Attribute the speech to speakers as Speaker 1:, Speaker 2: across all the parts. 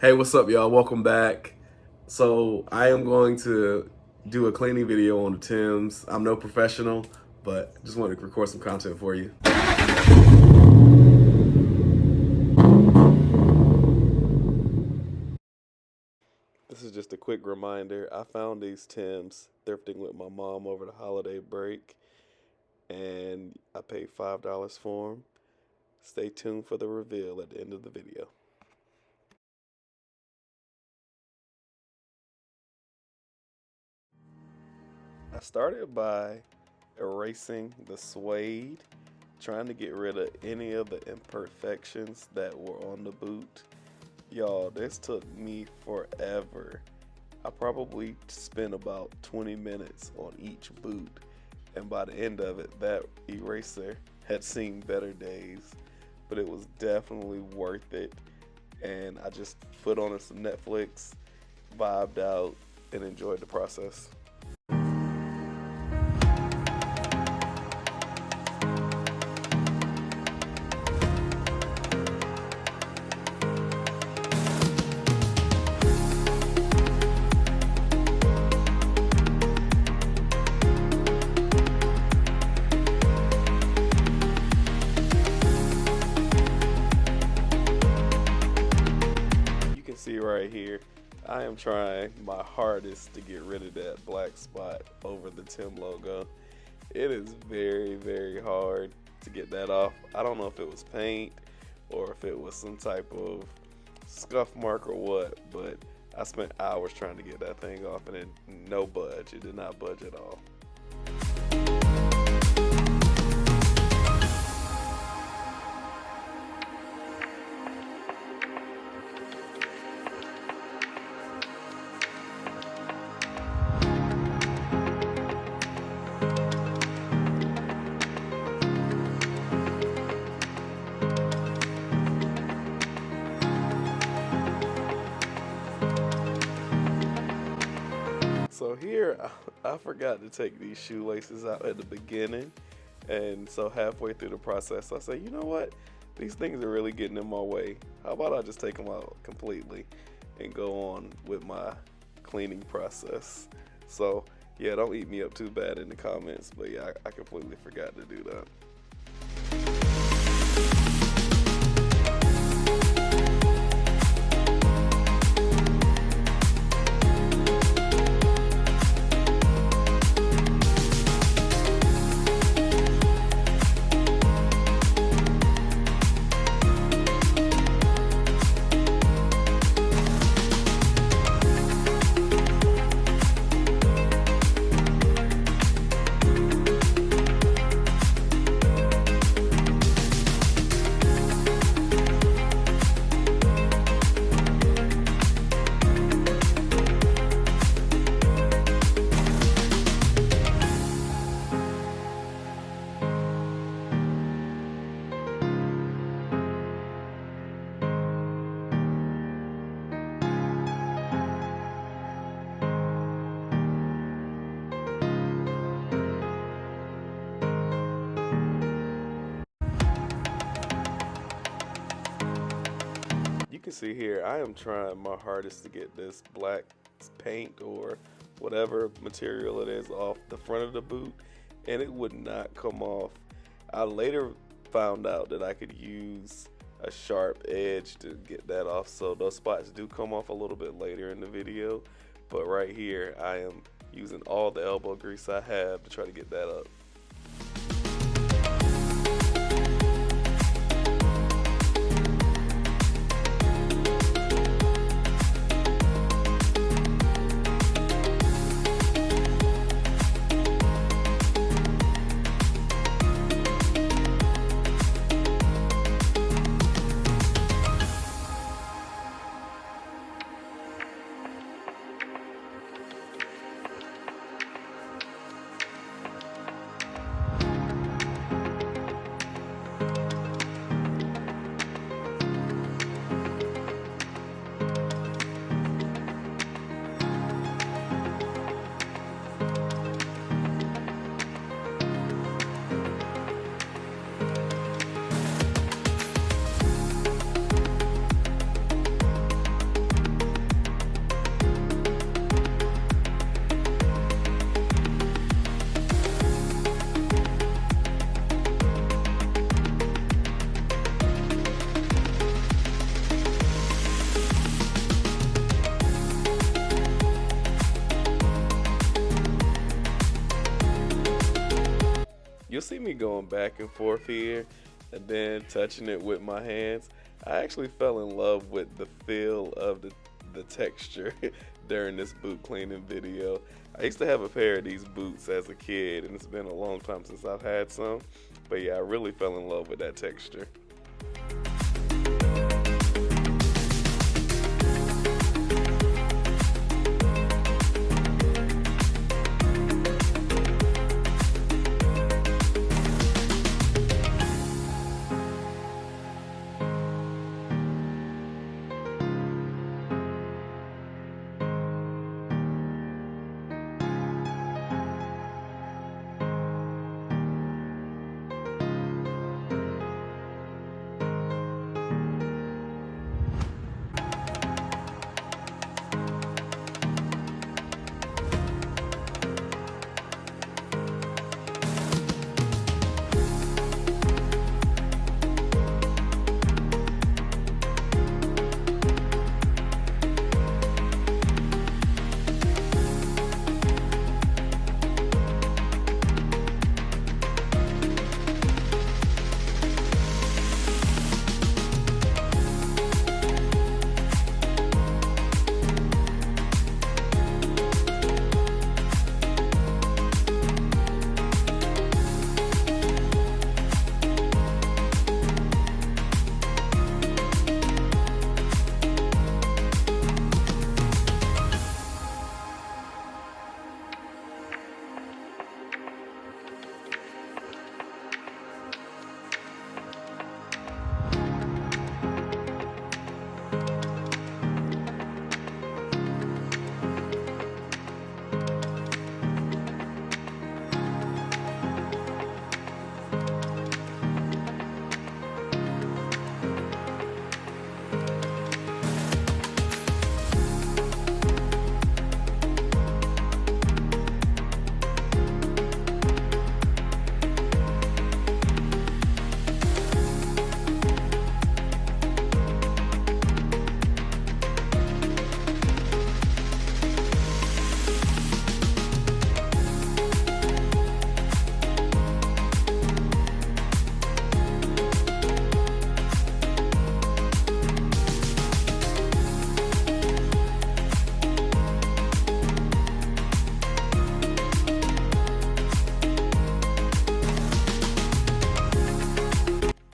Speaker 1: Hey, what's up, y'all? Welcome back. So, I am going to do a cleaning video on the Timbs. I'm no professional, but just wanted to record some content for you. This is just a quick reminder. I found these Timbs thrifting with my mom over the holiday break, and I paid $5 for them. Stay tuned for the reveal at the end of the video. I started by erasing the suede, trying to get rid of any of the imperfections that were on the boot. Y'all, this took me forever. I probably spent about 20 minutes on each boot, and by the end of it, that eraser had seen better days, but it was definitely worth it. And I just put on some Netflix, vibed out, and enjoyed the process. See right here, I am trying my hardest to get rid of that black spot over the Tim logo. It is very, very hard to get that off. I don't know if it was paint or if it was some type of scuff mark or what, but I spent hours trying to get that thing off, and no budge. It did not budge at all. So here, I forgot to take these shoelaces out at the beginning, and so halfway through the process, I said, you know what? These things are really getting in my way. How about I just take them out completely and go on with my cleaning process? So yeah, don't eat me up too bad in the comments, but yeah, I completely forgot to do that. You can see here, I am trying my hardest to get this black paint or whatever material it is off the front of the boot, and it would not come off. I later found out that I could use a sharp edge to get that off, so those spots do come off a little bit later in the video, but right here I am using all the elbow grease I have to try to get that up. see me going back and forth here and then touching it with my hands. I actually fell in love with the feel of the texture during this boot cleaning video. I used to have a pair of these boots as a kid, and it's been a long time since I've had some. But yeah, I really fell in love with that texture.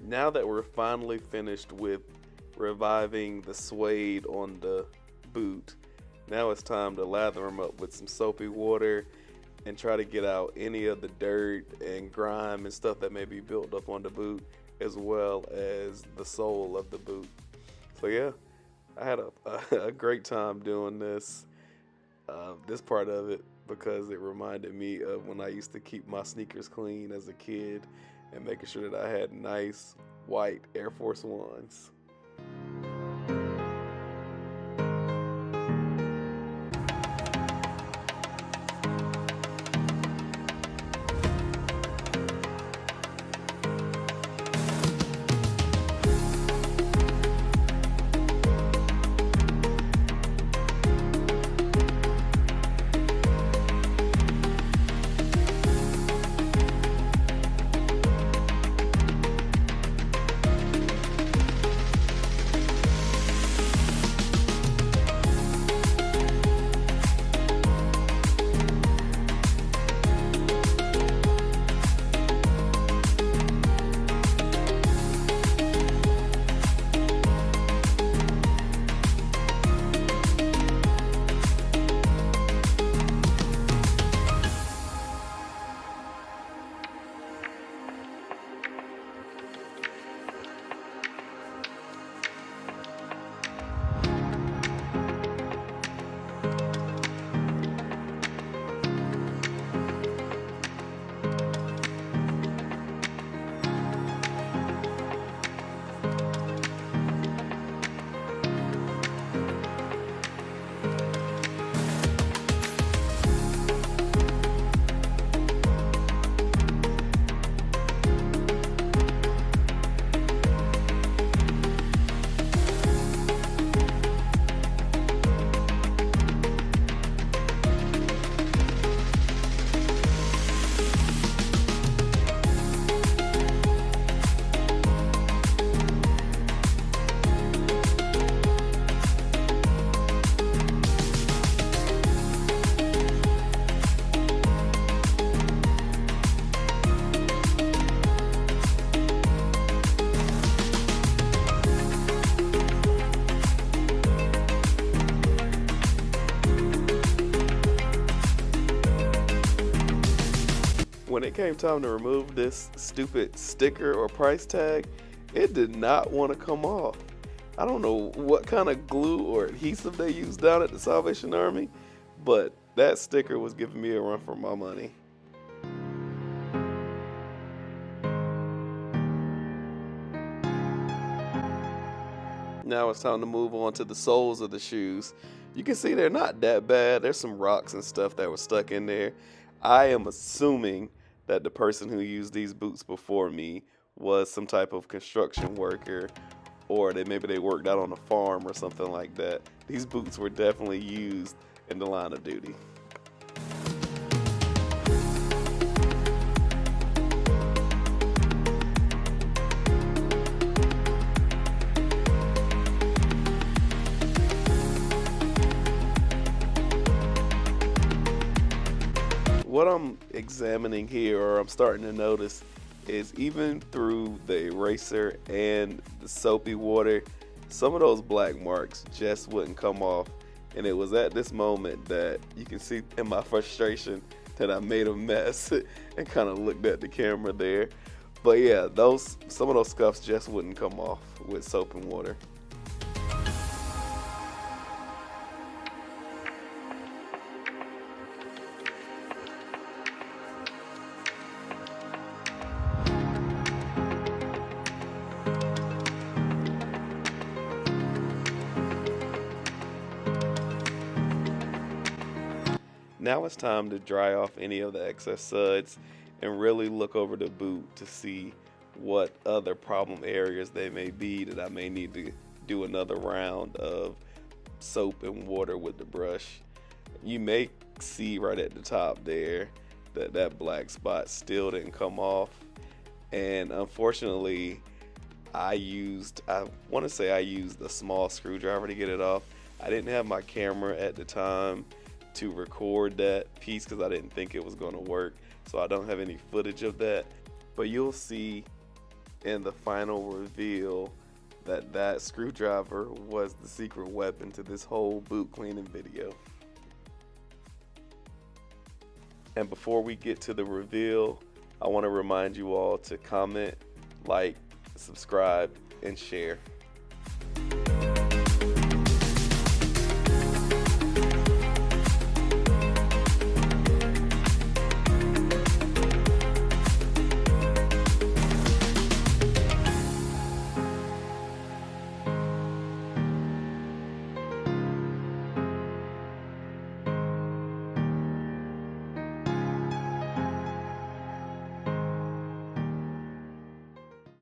Speaker 1: Now that we're finally finished with reviving the suede on the boot, now it's time to lather them up with some soapy water and try to get out any of the dirt and grime and stuff that may be built up on the boot, as well as the sole of the boot. So yeah, I had a great time doing this part of it, because it reminded me of when I used to keep my sneakers clean as a kid and making sure that I had nice white Air Force Ones. when it came time to remove this stupid sticker or price tag, it did not want to come off. I don't know what kind of glue or adhesive they used down at the Salvation Army, but that sticker was giving me a run for my money. Now it's time to move on to the soles of the shoes. You can see they're not that bad. There's some rocks and stuff that were stuck in there. I am assuming that the person who used these boots before me was some type of construction worker, or maybe they worked out on a farm or something like that. These boots were definitely used in the line of duty. What I'm examining here, or I'm starting to notice, is even through the eraser and the soapy water, some of those black marks just wouldn't come off. And it was at this moment that you can see in my frustration that I made a mess and kind of looked at the camera there. But yeah, some of those scuffs just wouldn't come off with soap and water. Now it's time to dry off any of the excess suds and really look over the boot to see what other problem areas they may be that I may need to do another round of soap and water with the brush. You may see right at the top there that black spot still didn't come off, and unfortunately I want to say I used a small screwdriver to get it off. I didn't have my camera at the time to record that piece because I didn't think it was going to work, so I don't have any footage of that. But you'll see in the final reveal that screwdriver was the secret weapon to this whole boot cleaning video. And before we get to the reveal, I want to remind you all to comment, like, subscribe, and share.